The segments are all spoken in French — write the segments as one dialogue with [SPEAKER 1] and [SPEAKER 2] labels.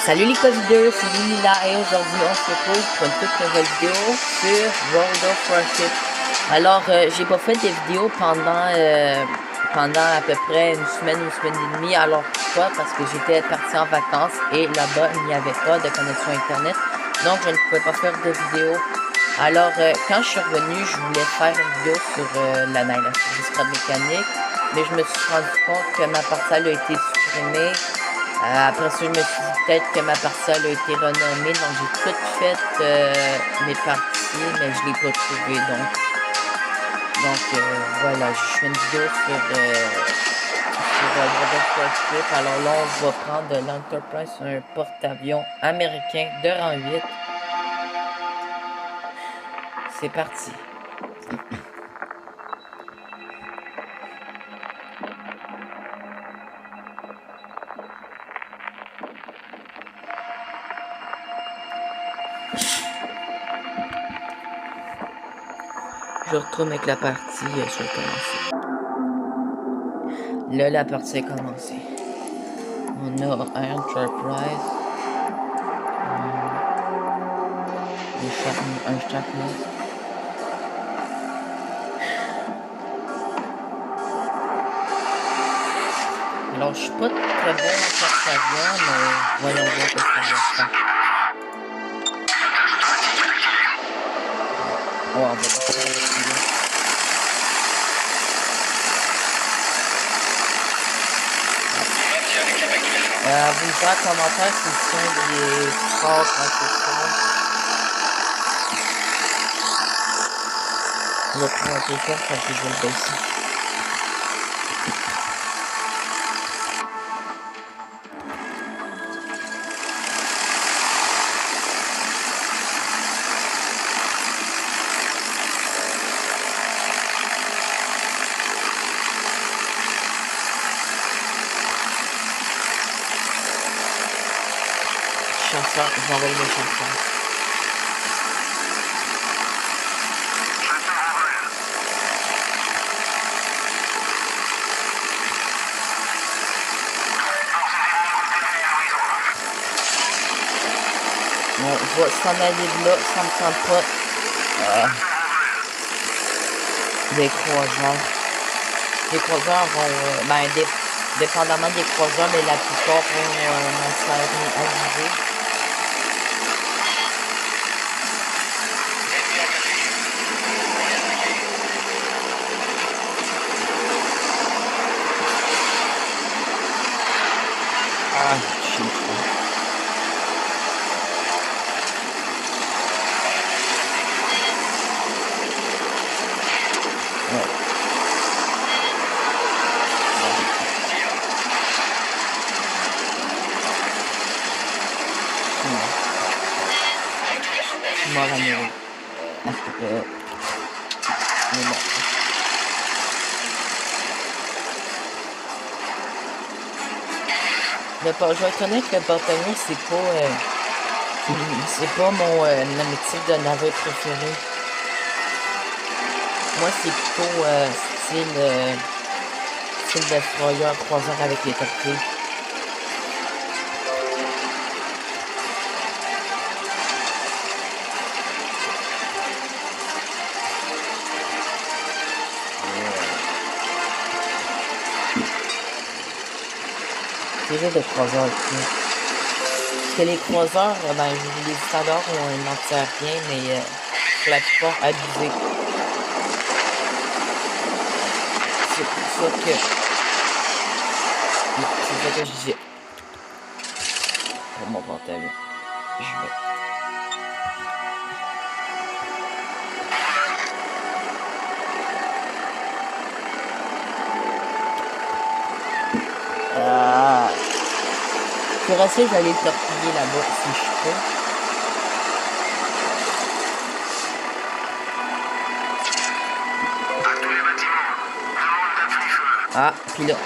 [SPEAKER 1] Salut les covideux, c'est Lila et aujourd'hui on se retrouve pour une toute nouvelle vidéo sur World of Warship. Alors j'ai pas fait des vidéos pendant à peu près une semaine et demie. Alors pourquoi? Parce que j'étais parti en vacances et là-bas il n'y avait pas de connexion internet. Donc je ne pouvais pas faire de vidéo. Alors quand je suis revenu, je voulais faire une vidéo sur l'analyse du scrap mécanique. Mais je me suis rendu compte que ma parcelle a été supprimée. Après ça, je me suis dit peut-être que ma parcelle a été renommée, donc j'ai tout fait mes parties, mais je ne l'ai pas trouvé. Donc voilà, je fais une vidéo sur World of Warship. Alors là, on va prendre de l'Enterprise, un porte-avions américain de rang 8. C'est parti. Je retourne avec la partie, je vais commencer. Là, la partie est commencée. On a un Enterprise. Un Sharknado. Alors, je suis pas très bon en porte-avions, mais voyons voir ce que ça va faire. Oh, on va pas faire avec celui-là. Vous me direz en commentaire si le son est fort quand c'est fort. On va prendre un peu fort quand je vais le baisser. Chasseur, je vais envoyer le chasseur. Bon, je vais s'en aller de là, ça me tente pas. Des croiseurs. Les croiseurs vont, dépendamment des croiseurs, mais la plupart vont m'en servir à viser. Ah, je suis fou. Je suis mort à mourir. Mais bon. Je vais être honnête, le porte-avions, c'est pas mon type de navire préféré. Moi, c'est plutôt style destroyer croiseur avec les torpilles. C'est juste des croiseurs ici. Parce que les croiseurs, les standards ont un anti-aérien, mais pour la plupart abusé. C'est pour ça que je disais. Pour mon porte-avions. Je vais. Je vais essayer d'aller le torpiller là-bas si je peux. Ah, puis là.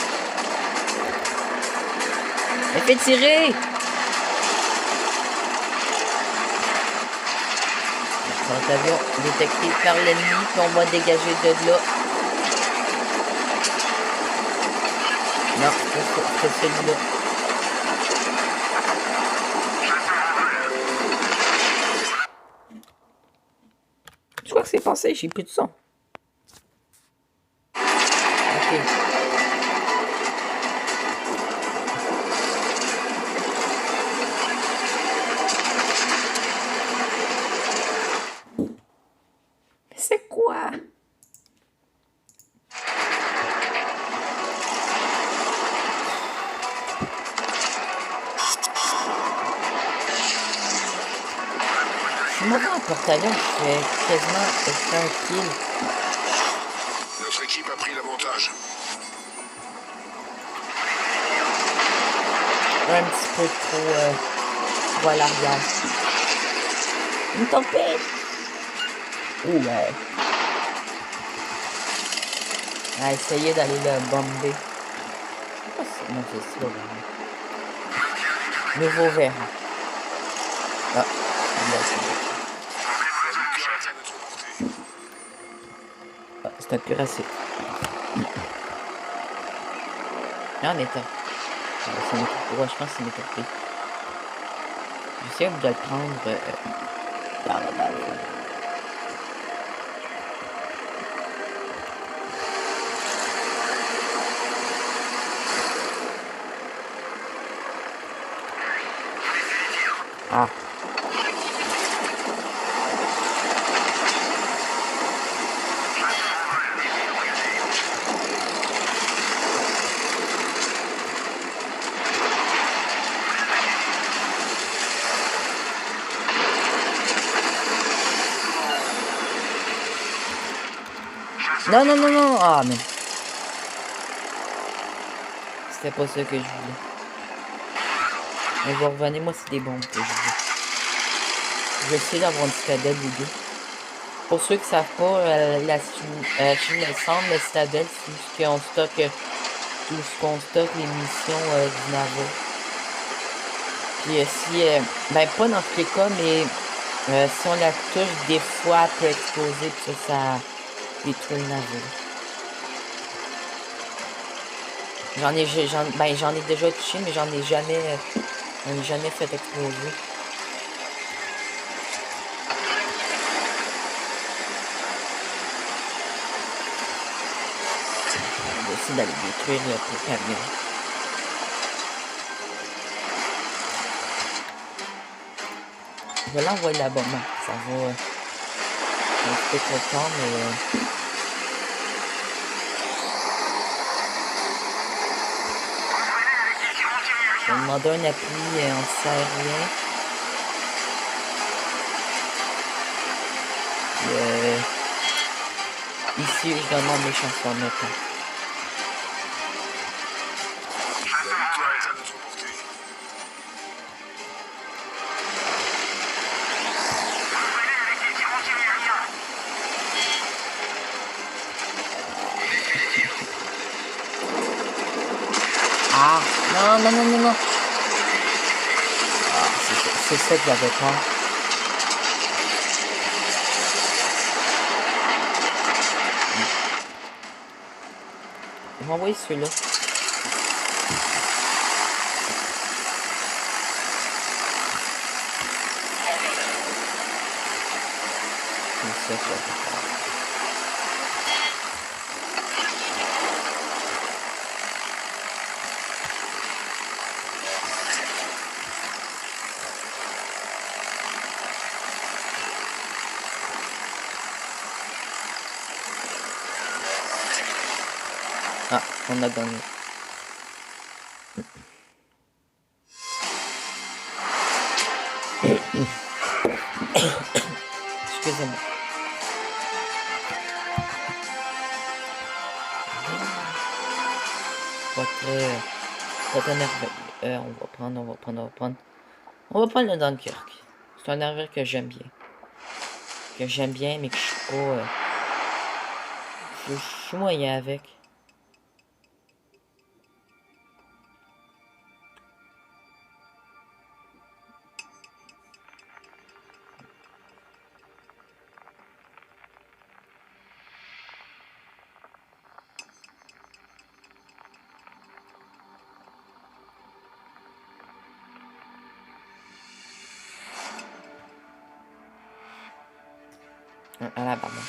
[SPEAKER 1] Elle fait tirer! Porte-avions détecté par l'ennemi, puis on va dégager de là. Non, c'est celui-là. s'est passé? J'ai plus de son. Ok. Mais c'est quoi? Je suis mauvais en porte-avions, je fais quasiment aucun kill.
[SPEAKER 2] Notre équipe a pris l'avantage.
[SPEAKER 1] Un petit peu trop à l'arrière. Une tempête! Oh ouais. À essayer d'aller le bomber. Oh, c'est mon festival. Nouveau verre. Ah, c'est un cuirassé. Ah, mais attends. Ouais, je pense que c'est mes torpilles. J'essaie de le prendre par la balle. Ah. Non, non, non, non. Ah, mais... C'était pas ça que je voulais. Mais bon, revenez-moi, c'est des bombes que je veux. Je vais essayer d'avoir une citadelle, les deux. Pour ceux qui ne savent pas, la Chine le semble, la citadelle, c'est tout ce qu'on stocke, tout ce qu'on stocke les munitions du navire. Puis si, ben pas dans tous les cas, mais si on la touche, des fois, elle peut exploser, puis ça détruit le navire. J'en ai déjà touché, mais j'en ai jamais fait exploser. On va essayer d'aller détruire le camion. Je vais l'envoyer là-bas, non, ça va un petit peu trop de temps, mais... Je vais demander un appui anti-aérien. Ici, je demande mes chansons maintenant. Ah, non, non, non, non, non. Ah, c'est ça que j'avais peur. On va envoyer celui-là. C'est ça que j'avais peur. Ah, on a gagné. Excusez-moi. Pas très nerveux. On va prendre. On va prendre le Dunkirk. C'est un navire que j'aime bien. Mais que je suis pas... je suis moyen avec. Alabama.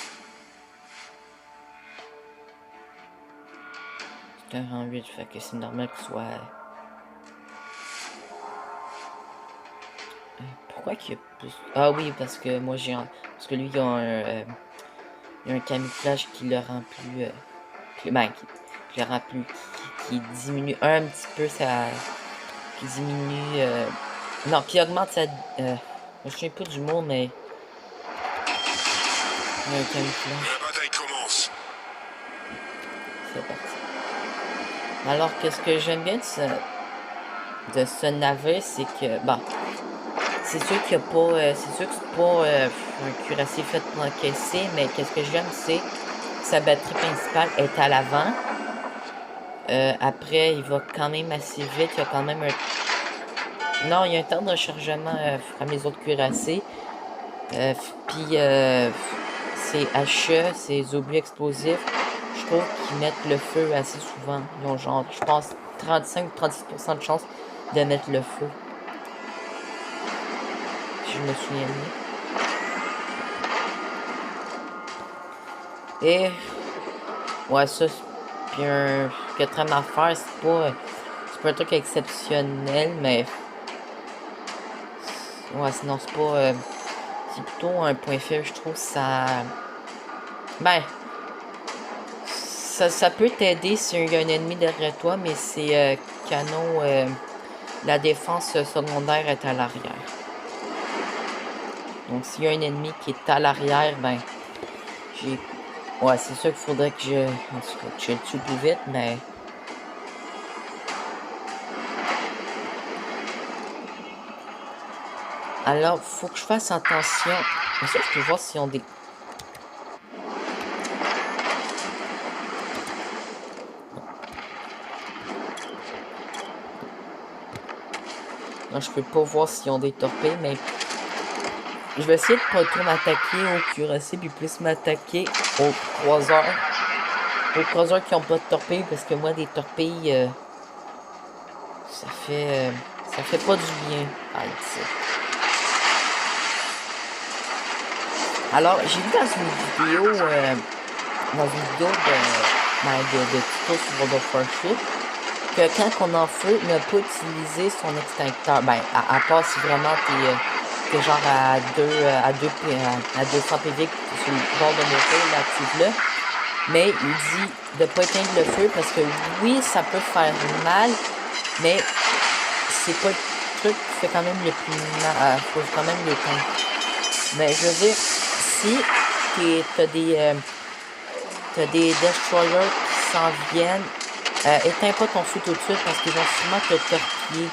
[SPEAKER 1] C'est un rang 8, fait que c'est normal qu'il soit... Pourquoi qu'il y a plus... Ah oui, parce que moi j'ai... Parce que lui, il a un camouflage qui le rend plus... qui le rend plus... Qui diminue un petit peu sa... Qui diminue... Non, qui augmente sa... je me souviens pas du mot, mais... Il y a un camouflage.
[SPEAKER 2] La bataille commence.
[SPEAKER 1] C'est parti. Alors, qu'est-ce que j'aime bien de ce navire, c'est que... Bon... C'est sûr qu'il n'y a pas... c'est sûr que c'est pas un cuirassé fait pour encaisser, mais qu'est-ce que j'aime, c'est que sa batterie principale est à l'avant. Après, il va quand même assez vite. Il y a quand même un... Non, il y a un temps de rechargement comme les autres cuirassés. Puis, ces HE, ces obus explosifs, je trouve qu'ils mettent le feu assez souvent. Ils ont genre, je pense, 35 ou 36% de chance de mettre le feu. Si je me souviens bien. Et... Ouais, ça, puis un quatrième affaire, c'est pas un truc exceptionnel, mais... Ouais, sinon c'est pas... c'est plutôt un point faible, je trouve, ça... Ben... Ça peut t'aider s'il y a un ennemi derrière toi, mais c'est canon... la défense secondaire est à l'arrière. Donc s'il y a un ennemi qui est à l'arrière, ben... j'ai... Ouais, c'est sûr qu'il faudrait que je... En tout cas, que je le tue plus vite, mais... Alors, faut que je fasse attention. Mais ça, je peux voir s'ils ont des... Non, je peux pas voir s'ils ont des torpilles, mais... Je vais essayer de pas trop m'attaquer aux cuirassés, puis plus m'attaquer aux croiseurs. Aux croiseurs qui ont pas de torpilles, parce que moi, des torpilles... ça fait pas du bien. Ah, ici. Alors, j'ai vu dans une vidéo de tuto sur World of Warcraft, que quand on est en feu, ne pas utiliser son extincteur. Ben, à part si vraiment t'es genre à 200 PV sur le bord de mourir, l'active-là. Mais il dit de pas éteindre le feu parce que oui, ça peut faire mal, mais c'est pas le truc qui fait quand même le plus mal. Faut quand même l'éteindre. Mais je veux dire, si t'as des destroyers qui s'en viennent, éteins pas ton feu tout de suite parce qu'ils vont sûrement te torpiller.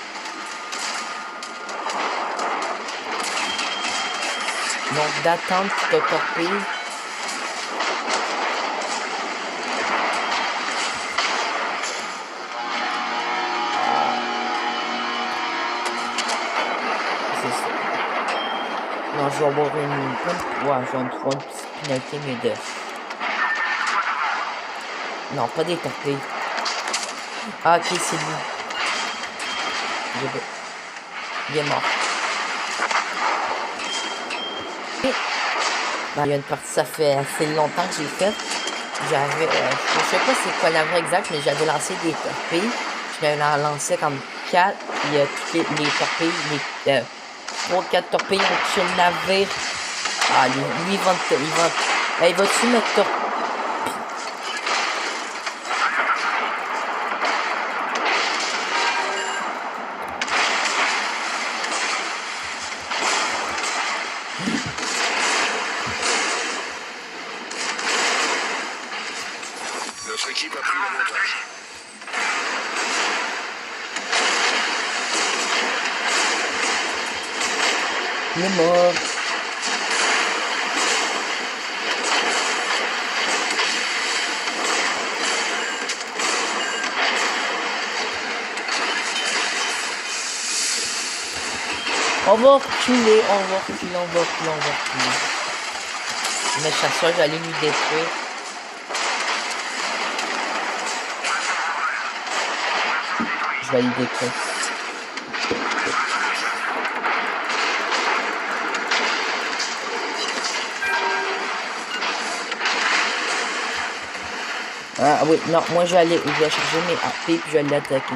[SPEAKER 1] Donc d'attendre qu'ils te torpillent. C'est ça. Non, je vais avoir une... Ouais, je vais avoir une petite pénalité, mais de... Non, pas des torpilles. Ah, ok, c'est lui. Il est mort. Et... Ben, il y a une partie, ça fait assez longtemps que j'ai fait. J'avais... je sais pas c'est quoi la vraie exacte, mais j'avais lancé des torpilles. Je l'avais lancé comme 4, puis toutes les torpilles, les 3-4 torpilles ont touché le navire. Ah, lui, il va-tu me torpiller?
[SPEAKER 2] Notre équipe a pris l'avantage.
[SPEAKER 1] Il est mort. On va reculer. Mais chasseur, j'allais lui détruire. Je vais lui détruire. Ah oui, non, moi je vais charger mes AP puis je vais l'attaquer.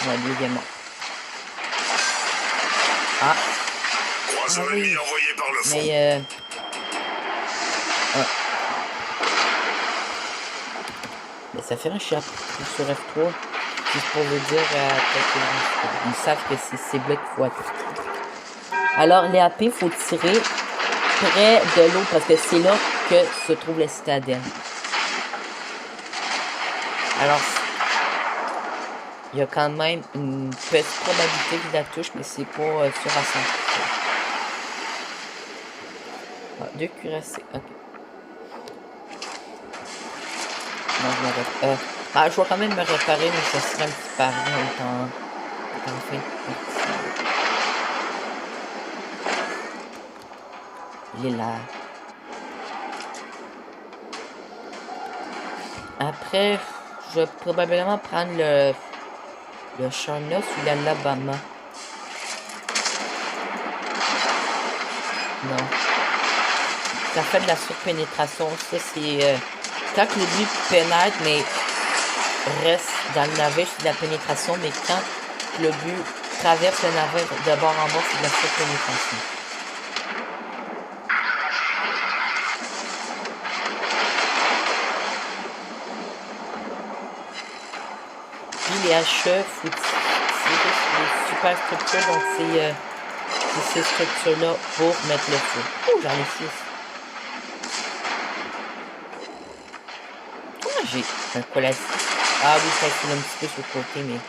[SPEAKER 1] Ouais, lui il est mort. Ah.
[SPEAKER 2] Croiseur
[SPEAKER 1] Ah oui.
[SPEAKER 2] ennemi envoyé par le fond.
[SPEAKER 1] Mais ah. Mais ça fait un chat sur F3. Juste pour vous dire ils savent que c'est ciblé qu'il faut attaquer. Alors les AP, faut tirer près de l'eau parce que c'est là que se trouve la citadelle. Alors, il y a quand même une petite probabilité qu'il la touche, mais c'est pas sûr à 100%. Ah, 2 cuirassés, ok. Non, je m'arrête. Ah, je vais quand même me réparer, mais ça sera un petit peu en fin de partie. Il est là. Après, je vais probablement prendre le Charnos ou l'Alabama. Non. Ça fait de la surpénétration. Ça, c'est... quand le but pénètre, mais reste dans le navire, c'est de la pénétration. Mais quand le but traverse le navire de bord en bord, c'est de la surpénétration. Puis les HE, faut tirer sur les super structures. Donc c'est ces structures-là pour mettre le feu. Oh, j'en ai 6. J'ai un collage. Ah oui, ça c'est un petit peu sur le côté, mais...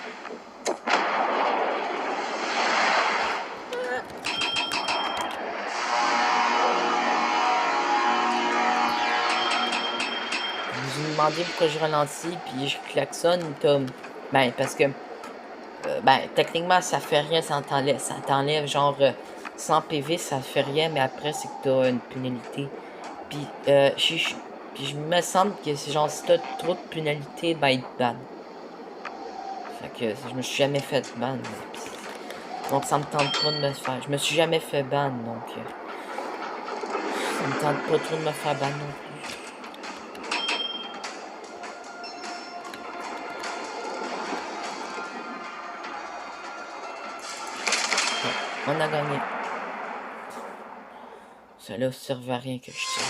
[SPEAKER 1] Vous me demandez pourquoi je ralentis, puis je klaxonne, comme... Ben, parce que... ben, techniquement, ça fait rien, ça t'enlève genre 100 PV, ça fait rien, mais après, c'est que t'as une pénalité. Puis, puis je me semble que c'est genre, si t'as trop de pénalités, ben, il te banne. Fait que je me suis jamais fait ban. Donc ça me tente pas de me faire. Je me suis jamais fait ban, donc ça me tente pas trop de me faire ban non plus. Ouais, on a gagné. Ça là servait à rien que je tire.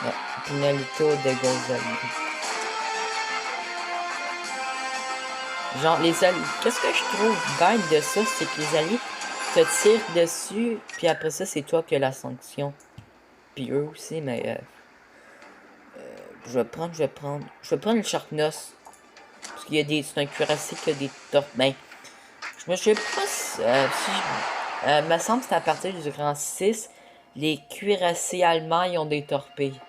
[SPEAKER 1] Ouais, pénalité de Gonzalo. Genre, les alliés. Qu'est-ce que je trouve bête de ça, c'est que les alliés te tirent dessus, puis après ça, c'est toi qui as la sanction. Puis eux aussi, mais je vais prendre le Sharknos. Parce qu'il y a des. C'est un cuirassé qui a des torpilles. Ben, je me sais pas si me semble que c'est à partir du rang 6. Les cuirassés allemands, ils ont des torpilles.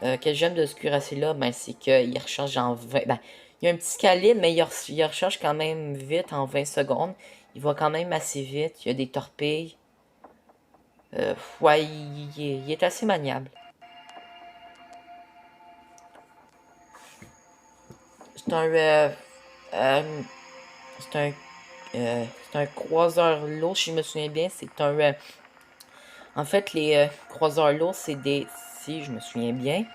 [SPEAKER 1] Que j'aime de ce cuirassé-là, ben, c'est qu'il recharge en 20. Ben, il y a un petit calibre, mais il recharge quand même vite en 20 secondes. Il va quand même assez vite. Il y a des torpilles. Ouais, il est assez maniable. C'est un croiseur lourd, si je me souviens bien. C'est un... en fait, les croiseurs lourds, c'est des... Si je me souviens bien,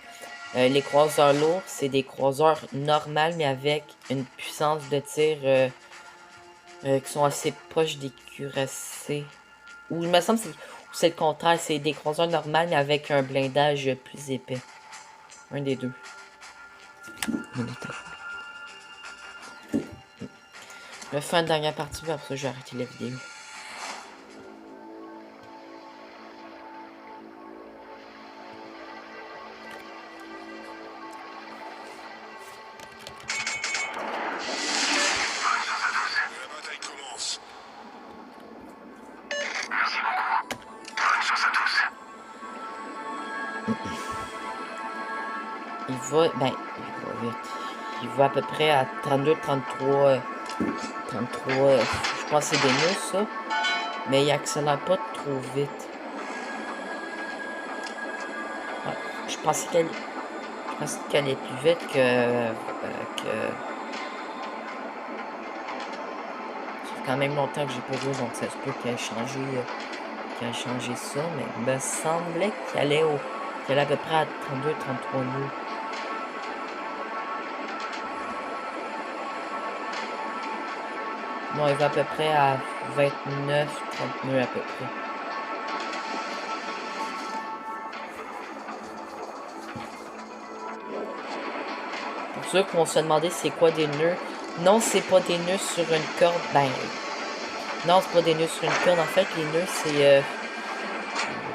[SPEAKER 1] les croiseurs lourds, c'est des croiseurs normales, mais avec une puissance de tir qui sont assez proches des cuirassés. Ou il me semble que c'est le contraire, c'est des croiseurs normales, mais avec un blindage plus épais. Un des deux. Je vais faire une dernière partie, puis après ça, je vais arrêter la vidéo.
[SPEAKER 2] La bataille commence.
[SPEAKER 3] Merci beaucoup. Bonne chance à tous.
[SPEAKER 1] Il va vite. Il va à peu près à 32, 33, 33, je pense que c'est des nœuds, ça. Mais il accélère pas trop vite. Ouais, je pensais qu'elle est plus vite que... Ça fait quand même longtemps que j'ai pas joué, donc ça se peut qu'elle ait changé qui a changé ça, mais il me semblait qu'il allait à peu près à 32-33 nœuds. Non, il va à peu près à 29-30 nœuds à peu près. Pour ceux qui vont se demander c'est quoi des nœuds, non, c'est pas des nœuds sur une corde, ben, non, c'est pas des nœuds sur une corde, en fait, les nœuds, c'est,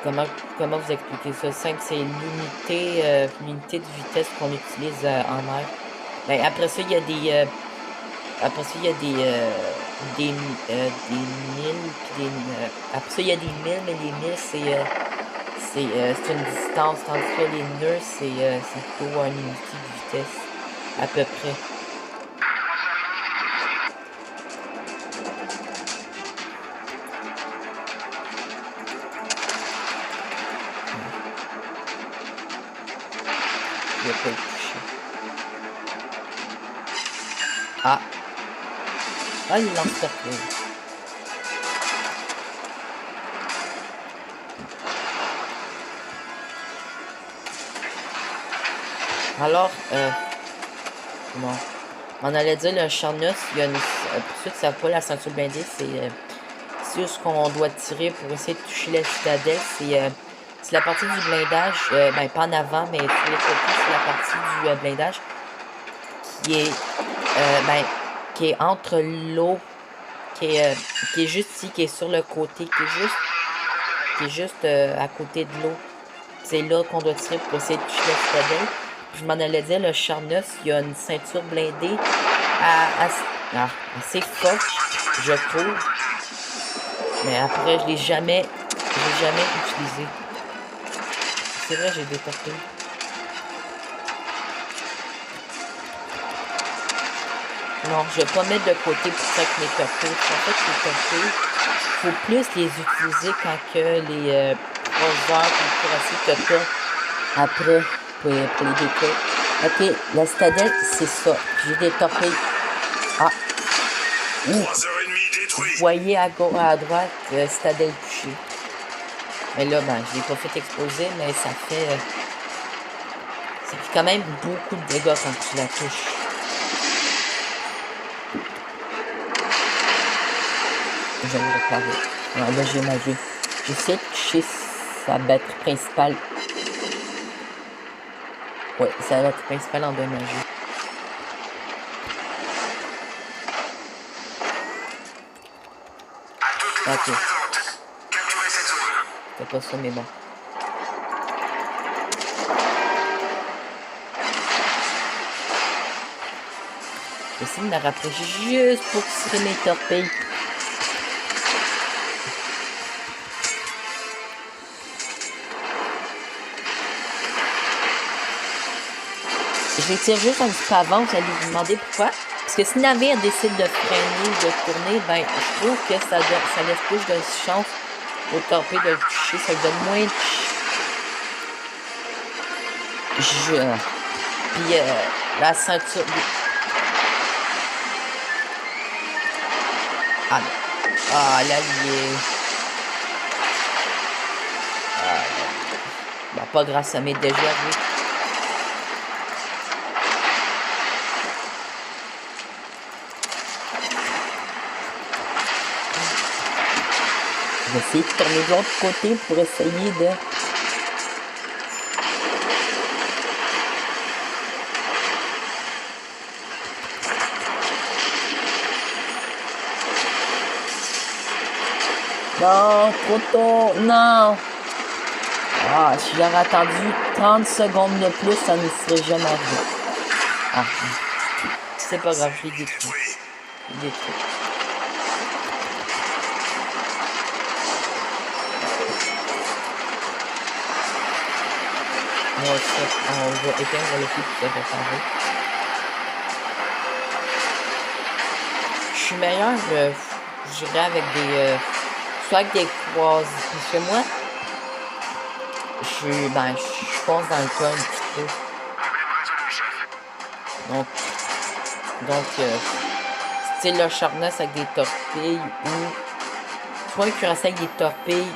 [SPEAKER 1] comment vous expliquer ça? Simple, c'est l'unité de vitesse qu'on utilise en mer. Ben, après ça, il y a des, milles, puis après ça, il y a des milles, mais les milles, c'est une distance, tandis que les nœuds, c'est plutôt une unité de vitesse, à peu près. Je vais pas le toucher. Ah! Ah, il lance torpille. Alors, bon, on allait dire le Charnos, il y a une, pour ceux qui ne savent pas, la ceinture blindée, c'est sur ce qu'on doit tirer pour essayer de toucher la citadelle, c'est la partie du blindage, ben pas en avant, mais sur les côtés, c'est la partie du blindage qui est entre l'eau, qui est juste ici, qui est sur le côté, qui est juste à côté de l'eau. C'est là qu'on doit tirer pour essayer de toucher la citadelle. Puis je m'en allais dire, le Charnos, il y a une ceinture blindée assez forte, je trouve. Mais après, je l'ai jamais utilisé. C'est vrai, j'ai des torpilles. Non, je vais pas mettre de côté pour ça que mes torpilles. En fait, les torpilles, faut plus les utiliser quand que les croiseurs ou les cuirassiers te tapent après pour les détruire. Ok, la citadelle, c'est ça. J'ai des torpilles. Ah!
[SPEAKER 2] 3h30 détruit.
[SPEAKER 1] Vous voyez à droite, citadelle touchée. Mais là, ben, je l'ai pas fait exploser, mais ça fait quand même beaucoup de dégâts quand tu la touches. Je vais le réparer. Alors là, j'ai magé. J'essaie de toucher sa batterie principale. Ouais, sa batterie principale endommagée. Ok. C'est pas ça, mais bon. J'essaie de me rapprocher juste pour tirer mes torpilles. Je les tire juste un petit peu avant, vous allez vous demander pourquoi. Parce que si le navire décide de freiner ou de tourner, ben, je trouve que ça laisse plus de chance au torpille de le toucher. Ça lui donne moins de... Puis la ceinture... Ah non. Ah, là, il est... Ah, ben, pas grâce à mes dégâts, oui. Je vais essayer de tourner de l'autre côté pour essayer de... Non, trop tôt, non! Ah, si j'avais attendu 30 secondes de plus, ça ne serait jamais arrivé. Ah, c'est pas grave, je l'ai détruit. Je l'ai détruit. On va éteindre le feu pour se réparer. Je suis meilleur, je dirais avec des... soit avec des croises. Parce que moi, je fonce dans le tas un petit peu. Donc style le Charnos avec des torpilles ou soit un cuirassé avec des torpilles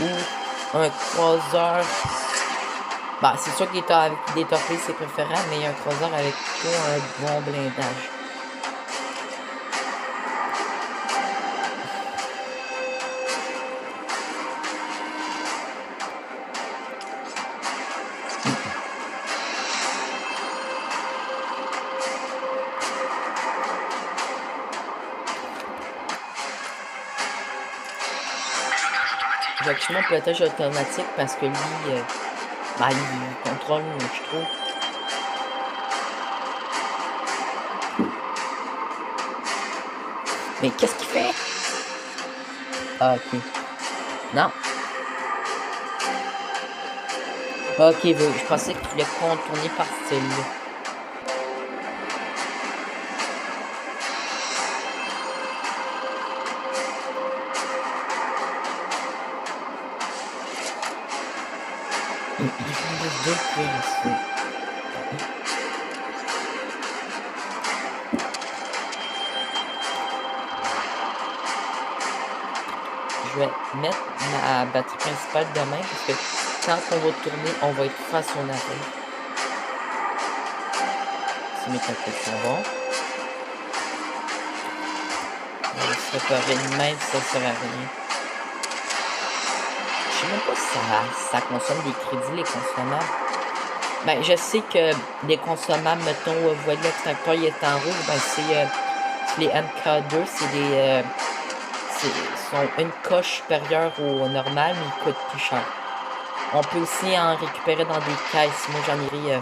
[SPEAKER 1] ou un croiseur. Bah, c'est sûr que avec des torpilles c'est préférable, mais un croiseur avec plutôt un bon blindage. J'ai activé mon pilotage automatique parce que lui, bah, il contrôle, je trouve. Mais qu'est-ce qu'il fait? Ah, ok. Non. Ok, je pensais que tu voulais contourner par celle-là. Il reste deux cuirs ici. Je vais mettre ma batterie principale demain parce que quand on va tourner, on va être face au navire. Si mes calculs sont bons. On va se réparer de même si ça sert à rien. Je sais même pas si ça consomme des crédits, les consommables. Ben, je sais que les consommables, mettons, vous voyez l'extracteur, il est en rouge, ben c'est les MK2, c'est des... sont une coche supérieure au normal, mais ils coûtent plus cher. On peut aussi en récupérer dans des caisses. Moi, j'en ai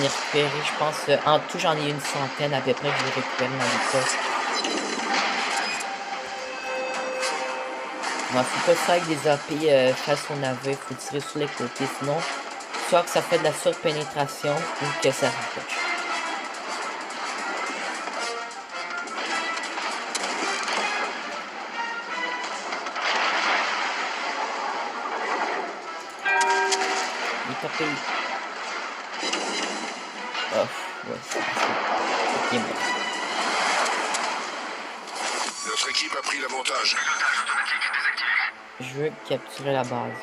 [SPEAKER 1] récupéré, je pense, en tout, j'en ai une centaine à peu près que j'ai récupéré dans des caisses. On faut pas ça avec des AP face au navire, faut tirer sur les côtés, sinon, soit que ça fait de la surpénétration ou que ça raccroche. Les torpilles. Oh, ouais, c'est bon.
[SPEAKER 2] Notre équipe a pris l'avantage.
[SPEAKER 3] Pilotage automatique désactivé.
[SPEAKER 1] Je veux capturer la base.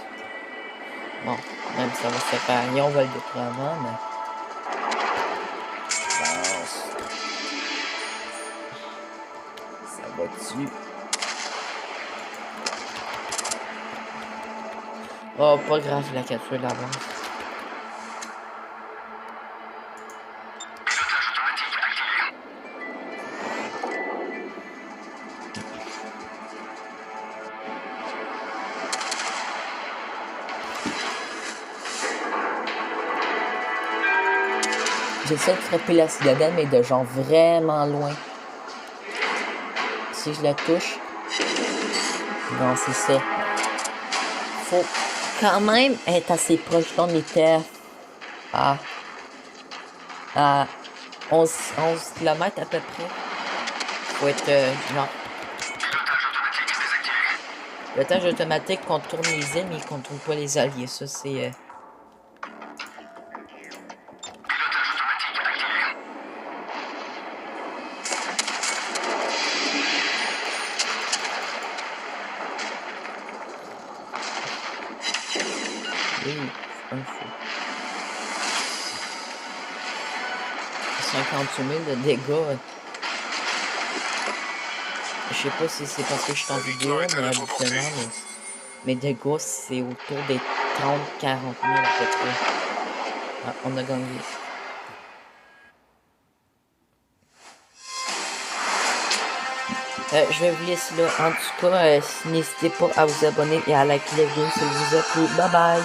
[SPEAKER 1] Bon, même ça va se faire rien, on va le détruire avant, mais... Ça va dessus. Oh, pas grave, je la capture la base.
[SPEAKER 3] Pilotage automatique activé.
[SPEAKER 1] J'essaie de frapper la citadelle, mais de genre vraiment loin. Si je la touche... Non, c'est ça. Faut quand même être assez proche dans les terres. À 11 km à peu près. Faut être genre...
[SPEAKER 3] Pilotage automatique désactivé.
[SPEAKER 1] Le pilotage automatique contourne les îles, mais il contourne pas les alliés. Ça, c'est...
[SPEAKER 3] Pilotage automatique activé.
[SPEAKER 1] Oui, un fou. 58 000 de dégâts. Je sais pas si c'est parce que je suis en vidéo, mais habituellement, mes dégâts, c'est autour des 30-40 000 à peu près. Ah, on a gagné. Je vais vous laisser là. En tout cas, n'hésitez pas à vous abonner et à liker la vidéo si elle vous a plu. Bye bye!